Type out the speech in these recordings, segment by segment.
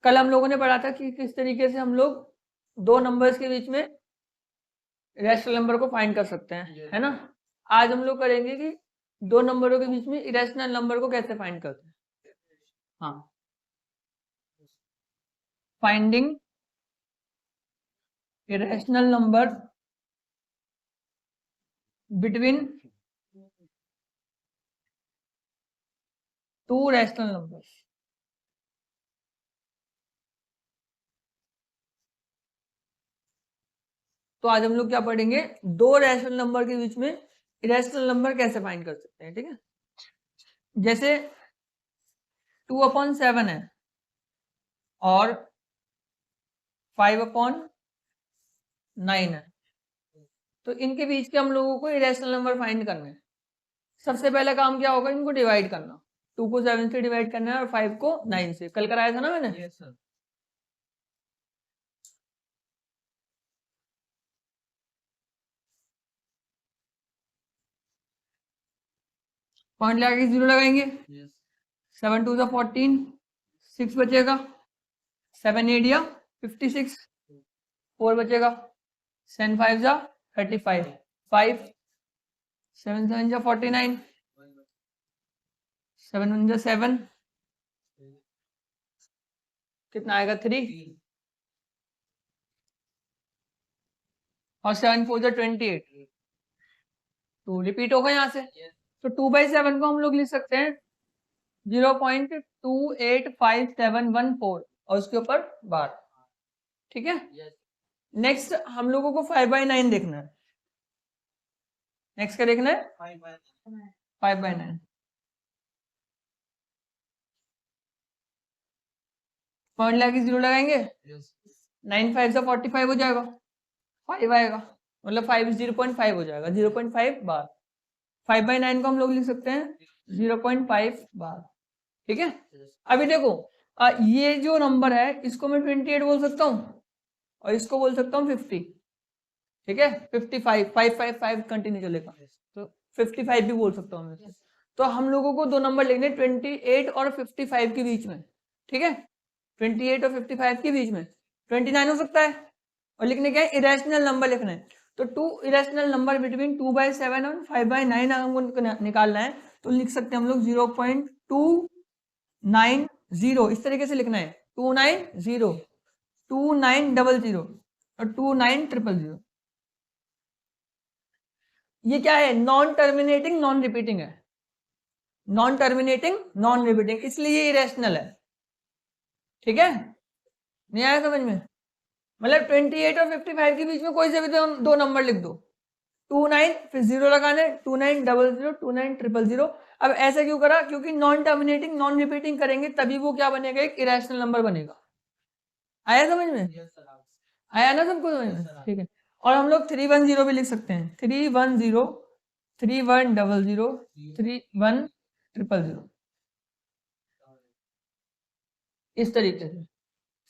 कल हम लोगों ने पढ़ा था कि किस तरीके से हम लोग दो नंबर्स के बीच में इरेशनल नंबर को फाइंड कर सकते हैं, है ना। आज हम लोग करेंगे कि दो नंबरों के बीच में इरेशनल नंबर को कैसे फाइंड करते हैं। हाँ, finding irrational number between two rational numbers. तो आज हम लोग क्या पढ़ेंगे, दो रैशनल नंबर के बीच में इरेशनल नंबर कैसे फाइंड कर सकते हैं, ठीक है। जैसे 2/7 है और 5/9 है, तो इनके बीच के हम लोगों को इरेशनल नंबर फाइंड करना है। सबसे पहला काम क्या होगा, इनको डिवाइड करना। 2 को 7 से डिवाइड करना है और 5 को 9 से। कल कराया था ना मैंने। yes, sir. पॉइंट लगा के 0 लगाएंगे। yes. 7 2 सा 14, 6 बचेगा। 7 8 या 56, 4 बचेगा। 7 5 जा 35, 5 7 7 जा 49, 7 1 जा 7, कितना आएगा 3, और 7 4 जा 28। तो रिपीट होगा यहाँ से। तो 2/7 को हम लोग लिख सकते हैं 0.285714 और उसके ऊपर बार, ठीक है। नेक्स्ट हम लोगों को 5/9 देखना है। नेक्स्ट क्या देखना है, 5/9। पॉइंट लगा के 0 लगाएंगे। 9 5 से 45 हो जाएगा, 5 आएगा, मतलब 5 0.5 हो जाएगा, 0.5 बार। 5/9 को हम लोग लिख सकते हैं 0.5 बार, ठीक है। अभी देखो ये जो नंबर है इसको मैं 28 बोल सकता हूँ और इसको बोल सकता हूँ 50, ठीक है। 55 555 कंटिन्यू चलेगा, तो 55 भी बोल सकता हूँ मैं। तो हम लोगों को दो नंबर लिखने 28 और 55 के बीच में, ठीक है। 28 और 55 के बीच में 29 हो सकता है, और लिखने क्या है, इरेशनल नंबर लिखना है। तो टू इरेशनल नंबर बिटवीन 2/7 और 5/9 हमको निकालना है, तो लिख सकते हैं हम लोग 0.290, इस तरीके से लिखना है। 290, 2900 और 29000। ये क्या है, नॉन टर्मिनेटिंग नॉन रिपीटिंग है। नॉन टर्मिनेटिंग नॉन रिपीटिंग, इसलिए ये इरेशनल है, ठीक है। नहीं आया समझ में, मतलब 28 और 55 के बीच में कोई से भी दो नंबर लिख दो। 29 फिर 0 लगाने, 2900 29000। अब ऐसा क्यों करा, क्योंकि नॉन टर्मिनेटिंग नॉन रिपीटिंग करेंगे तभी वो क्या बनेगा, एक इरेशनल नंबर बनेगा। आया समझ में, आया ना सबको समझ में, ठीक है। और हम लोग 310 भी लिख सकते हैं, 310 3100 31000, इस तरीके से।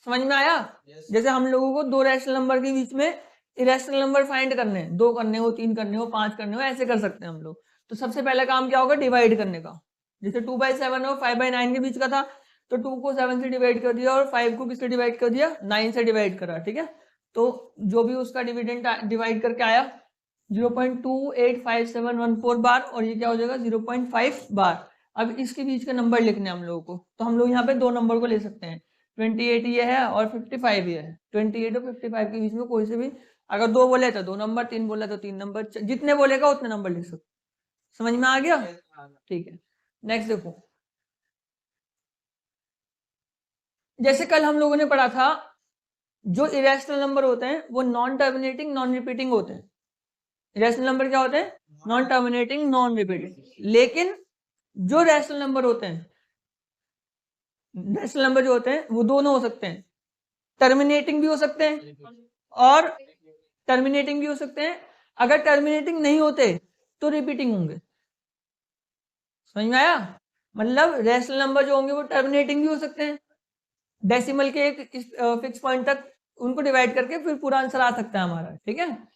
समझ में आया। जैसे हम लोगों को दो रैशनल नंबर के बीच में इरेशनल नंबर फाइंड करने हैं, 2 करने हो, 3 करने हो, 5 करने हो, ऐसे कर सकते हैं हम लोग। तो सबसे पहला काम क्या होगा, डिवाइड करने का। जैसे 2/7 और 5/9 के बीच का था, तो 2 को 7 से डिवाइड कर दिया और 5 को किससे डिवाइड कर दिया, 9 से डिवाइड करा, ठीक है। तो जो भी उसका डिविडेंड डिवाइड करके आया 0.285714 बार, और ये क्या हो जाएगा 0.5 बार। अब इसके बीच का नंबर लिखने हम लोगों को, तो हम लोग यहाँ पे दो नंबर को ले सकते हैं। 28 ये है और 55 ये है। 28 और 55 के बीच में कोई से भी, अगर 2 बोले तो 2 नंबर, 3 बोले तो 3 नंबर, जितने बोलेगा उतने नंबर लिख सकते। समझ में आ गया, ठीक है। नेक्स्ट देखो, जैसे कल हम लोगों ने पढ़ा था, जो इरेशनल नंबर होते हैं वो नॉन टर्मिनेटिंग नॉन रिपीटिंग होते हैं। इरेशनल नंबर क्या होते हैं, नॉन टर्मिनेटिंग नॉन रिपीटिंग। लेकिन जो रैशनल नंबर होते हैं, रैशनल नंबर जो होते हैं वो दोनों हो सकते हैं, टर्मिनेटिंग भी हो सकते हैं और टर्मिनेटिंग भी हो सकते हैं। अगर टर्मिनेटिंग नहीं होते तो रिपीटिंग होंगे। समझ में आया, मतलब रैशनल नंबर जो होंगे वो टर्मिनेटिंग भी हो सकते हैं, डेसिमल के एक फिक्स पॉइंट तक उनको डिवाइड करके फिर पूरा आंसर आ सकता है हमारा, ठीक है।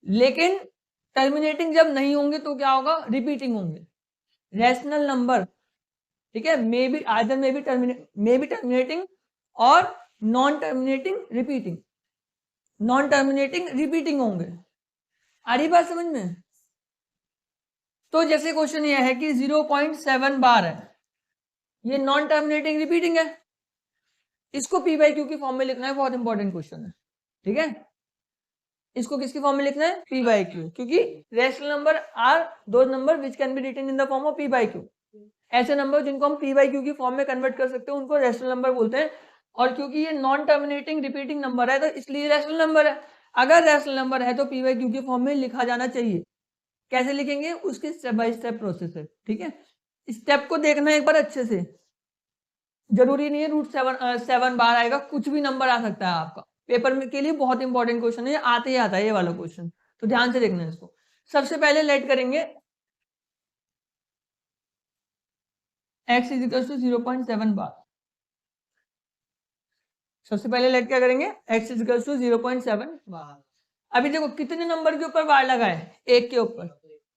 लेकिन टर्मिनेटिंग जब नहीं होंगे तो क्या होगा, रिपीटिंग होंगे। रैशनल नंबर, ठीक है, मे बी टर्मिनेटिंग और non terminating repeating, non terminating repeating होंगे। आ रही बात समझ में? तो जैसे क्वेश्चन ये है कि 0.7 बार है, ये नॉन टर्मिनेटिंग रिपीटिंग है, इसको पी बाई क्यू की फॉर्म में लिखना है, बहुत इंपॉर्टेंट क्वेश्चन है, ठीक है। इसको किसकी फॉर्म में लिखना है? पी बाई क्यू, क्योंकि rational number are those number which can be written in the form of P by Q. ऐसे नंबर जिनको हम पी बाई क्यू की फॉर्म में कन्वर्ट कर सकते हैं उनको रेशनल नंबर बोलते हैं। और क्योंकि ये नॉन टर्मिनेटिंग रिपीटिंग नंबर है तो इसलिए रेशनल नंबर है। अगर रेशनल नंबर है तो पी बाई क्यू की फॉर्म में लिखा जाना चाहिए। कैसे लिखेंगे? उसके स्टेप बाय स्टेप प्रोसेस है, ठीक है। स्टेप को देखना एक बार अच्छे से, जरूरी नहीं है √7 बार आएगा, कुछ भी नंबर आ सकता है आपका। पेपर में के लिए बहुत इंपॉर्टेंट क्वेश्चन है, आते ही आता है ये वाला क्वेश्चन, तो ध्यान से देखना है इसको। सबसे पहले लेट करेंगे x इज इक्वल टू 0.7 बार। सबसे पहले लेट क्या करेंगे? x इज इक्वल टू 0.7 बार। अभी देखो कितने नंबर के ऊपर बार लगा है? एक के ऊपर,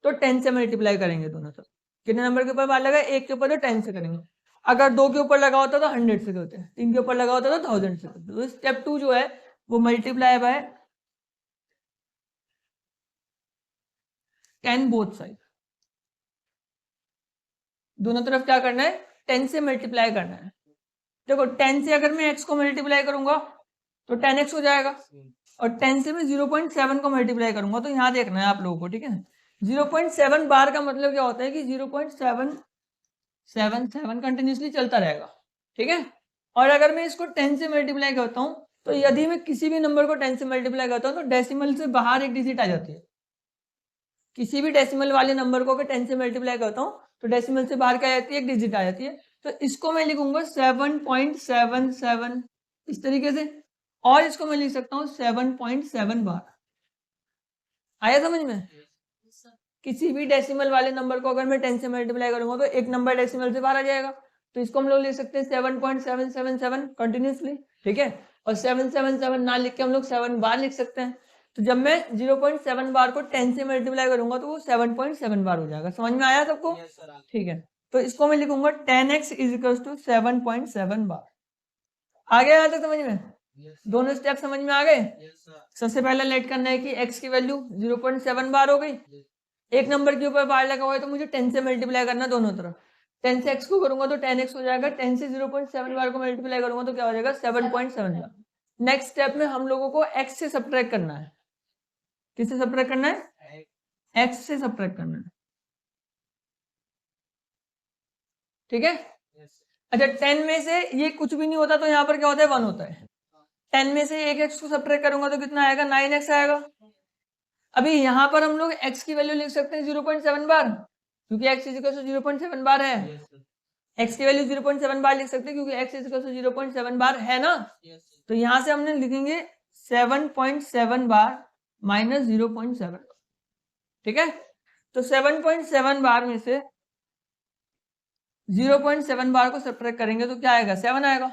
तो 10 से मल्टीप्लाई करेंगे दोनों तरफ। कितने नंबर के ऊपर बार लगा है? एक के ऊपर, तो 10 से करेंगे। अगर दो के ऊपर लगा होता तो 100 से करते, तीन के ऊपर लगा होता तो 1000 से करते। तो स्टेप 2 जो है वो मल्टीप्लाई बाय 10 बोथ साइड। दोनों तरफ क्या करना है? 10 से मल्टीप्लाई करना है। देखो 10 से अगर मैं x को मल्टीप्लाई करूंगा तो 10x हो जाएगा, और 10 से मैं 0.7 को मल्टीप्लाई करूंगा तो यहाँ देखना है आप लोगों को, ठीक है। 0.7 बार का मतलब क्या होता है कि 0.777 कंटिन्यूसली चलता रहेगा, ठीक है। और अगर मैं इसको 10 से मल्टीप्लाई करता हूँ तो यदि मैं किसी भी नंबर को 10 से मल्टीप्लाई करता हूँ तो डेसिमल से बाहर एक डिजिट आ जाती है। किसी भी डेसिमल वाले नंबर को अगर 10 से मल्टीप्लाई करता हूँ तो डेसिमल से बाहर क्या आ जाती है? एक डिजिट आ जाती है। तो इसको मैं लिखूंगा 7.77 इस तरीके से, और इसको मैं लिख सकता हूँ 7.7 बार। आया समझ में? किसी भी डेसिमल वाले नंबर को अगर मैं 10 से मल्टीप्लाई करूंगा तो एक नंबर डेसिमल से बाहर आ जाएगा, तो इसको हम लोग लिख सकते हैं 7.777 कंटिन्यूसली, ठीक है। और 777 ना लिख के हम लोग 7 बार लिख सकते हैं। तो जब मैं 0.7 बार को 10 से मल्टीप्लाई करूंगा तो वो 7.7 बार हो जाएगा। समझ में आया सबको? ठीक है, तो इसको मैं लिखूंगा 10x इज इक्वल टू 7.7 बार। आ गया यहाँ तक समझ में? दोनों स्टेप समझ में आ गए? सबसे पहले लेट करना है कि x की वैल्यू 0.7 बार हो गई, एक नंबर के ऊपर बार लगा हुआ है तो मुझे 10 से मल्टीप्लाई करना दोनों तरफ। 10 से x को करूंगा तो 10x हो जाएगा, 10 से 0.7 बार को मल्टीप्लाई करूंगा तो क्या हो जाएगा? 7.7 बार। नेक्स्ट स्टेप में हम लोगों को x से सब्ट्रैक्ट करना है। किससे सब्ट्रैक्ट करना है? x से सब्ट्रैक्ट करना है, ठीक है। अच्छा 10 में से ये कुछ भी नहीं होता तो यहाँ पर क्या होता है? 1 होता है। 10 में से एक x को सब्ट्रैक्ट करूंगा तो कितना आएगा? 9x आएगा। अभी यहाँ पर हम लोग x की वैल्यू लिख सकते हैं 0.7 बार, क्योंकि x इज इक्वल टू 0.7 बार है। x की वैल्यू 0.7 बार लिख सकते हैं क्योंकि x इज इक्वल टू 0.7 बार है ना। तो यहाँ से हमने लिखेंगे 7.7 बार माइनस 0.7, ठीक है। तो 7.7 बार में से 0.7 बार को सब्ट्रैक्ट करेंगे तो क्या आएगा? 7 आएगा।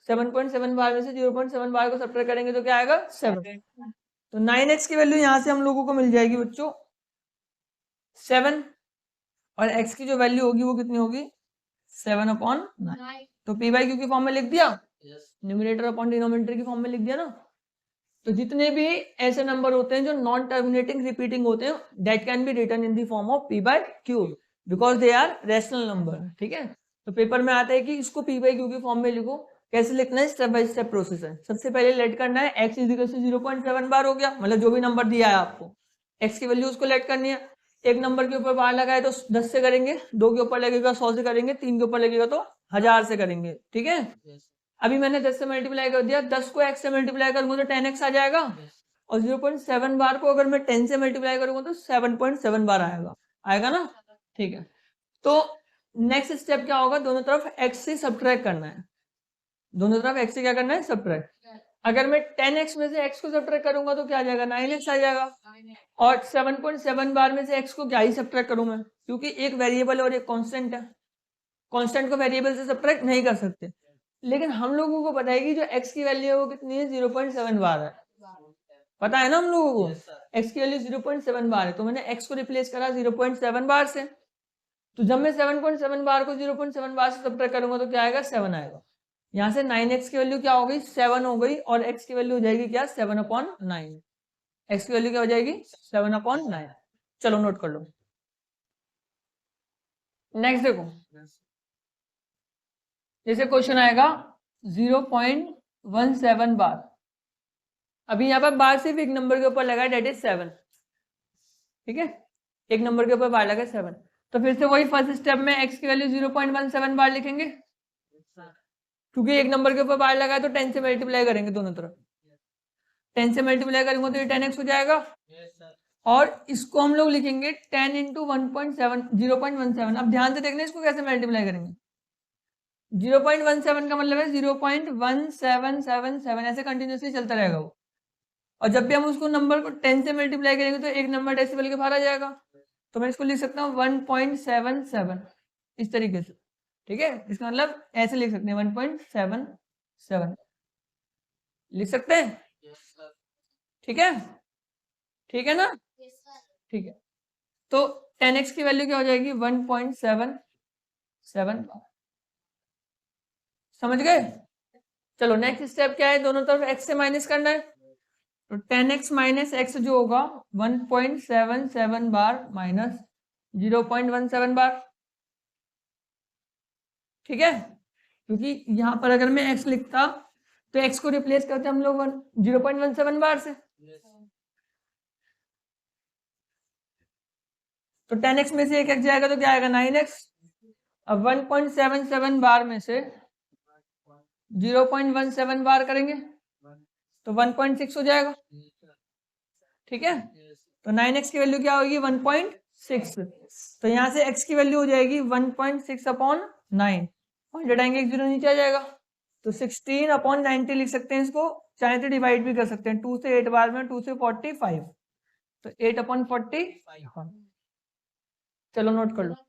7.7 बार में से 0.7 बार को सब्ट्रैक्ट करेंगे तो क्या आएगा? 7। तो 9x की वैल्यू यहाँ से हम लोगों को मिल जाएगी बच्चों 7, और x की जो वैल्यू होगी वो कितनी होगी? 7/9। तो p बाई क्यू की फॉर्म में लिख दिया, न्यूमरेटर अपॉन डिनोमिनेटर की फॉर्म में लिख दिया ना। तो जितने भी ऐसे नंबर होते हैं जो नॉन टर्मिनेटिंग रिपीटिंग होते हैं that can be written in the form of p by Q because they are rational number, ठीक है। तो पेपर में आता है कि इसको p बाई क्यू की फॉर्म में लिखो। कैसे लिखना है? स्टेप बाय स्टेप प्रोसेस है। सबसे पहले लेट करना है x इज इक्वल टू 0.7 बार हो गया, मतलब जो भी नंबर दिया है आपको x की वैल्यू उसको लेट करनी है। एक नंबर के ऊपर बार लगाए तो 10 से करेंगे, दो के ऊपर लगेगा 100 से करेंगे, तीन के ऊपर लगेगा तो 1000 से करेंगे, ठीक है। अभी मैंने 10 से मल्टीप्लाई कर दिया, 10 को x से मल्टीप्लाई करूंगा तो 10x आ जाएगा, और 0.7 बार को अगर मैं 10 से मल्टीप्लाई करूंगा तो 7.7 बार आएगा, आएगा ना, ठीक है। तो नेक्स्ट स्टेप क्या होगा? दोनों तरफ x से सब्ट्रैक्ट करना है। दोनों तरफ x से क्या करना है? सब्ट्रैक्ट। अगर मैं 10x में से x को सब्ट्रैक्ट करूंगा तो क्या आ जाएगा? 9x आ जाएगा। और 7.7 बार में से x को क्या ही सब्ट्रैक्ट करूं मैं, क्योंकि एक वेरिएबल और एक कांस्टेंट है, कांस्टेंट को वेरिएबल से सब्ट्रैक्ट नहीं कर सकते। लेकिन हम लोगों को पता है कि जो x की वैल्यू है वो कितनी है? 0.7 बार है, पता है ना हम लोगों को। x की वैल्यू 0.7 बार है, तो मैंने x को रिप्लेस करा 0.7 बार से। तो जब मैं 7.7 बार को 0.7 बार से सब्ट्रैक्ट करूंगा तो क्या आएगा? 7 आएगा। यहाँ से 9x की वैल्यू क्या हो गई 7 हो गई और x की वैल्यू हो जाएगी क्या 7/9। x की वैल्यू क्या हो जाएगी 7/9। चलो नोट कर लो। नेक्स्ट देखो, जैसे क्वेश्चन आएगा 0.17 बार। अभी यहाँ पर बार सिर्फ एक नंबर के ऊपर लगा है, डेट इज 7। ठीक है, एक नंबर के ऊपर बार लगा 7। तो फिर से वही फर्स्ट स्टेप में x की वैल्यू 0.17 बार लिखेंगे, क्योंकि एक नंबर के ऊपर बार लगा है तो 10 से मल्टीप्लाई करेंगे दोनों तरफ। 10 से मल्टीप्लाई करेंगे तो ये 10x हो जाएगा। और इसको हम लोग लिखेंगे 10 इंटू 0.17। अब ध्यान से देखना इसको कैसे मल्टीप्लाई करेंगे। 0.17 का मतलब है 0.1777, ऐसे कंटिन्यूसली चलता रहेगा वो। और जब भी हम उसको नंबर को 10 से मल्टीप्लाई करेंगे तो एक नंबर डेसिमल के बाहर आ जाएगा। तो मैं इसको लिख सकता हूँ 1.77 इस तरीके से। ठीक है, इसका मतलब ऐसे लिख सकते हैं 1.77 लिख सकते हैं। ठीक है, ठीक है ना, ठीक है। तो 10x की वैल्यू क्या हो जाएगी 1.77। समझ गए। चलो नेक्स्ट स्टेप क्या है, दोनों तरफ x से माइनस करना है। तो 10x माइनस x जो होगा 1.77 बार माइनस 0.17 बार। ठीक है, क्योंकि यहाँ पर अगर मैं x लिखता तो x को रिप्लेस करते हम लोग 0.17 बार से। तो 10x में से एक x जाएगा तो क्या आएगा 9x। अब 1.77 बार में से 0.17 बार करेंगे तो 1.6 हो जाएगा। ठीक है, तो 9x की वैल्यू क्या होगी 1.6। तो यहाँ से x की वैल्यू हो जाएगी 1.6/9। पॉइंट हटाएंगे, एक जीरो नीचे आ जाएगा। तो 16/90 लिख सकते हैं इसको, चाहे तो डिवाइड भी कर सकते हैं। 2 से 8 बार में 2 से 45, तो 8/45। चलो नोट कर लो।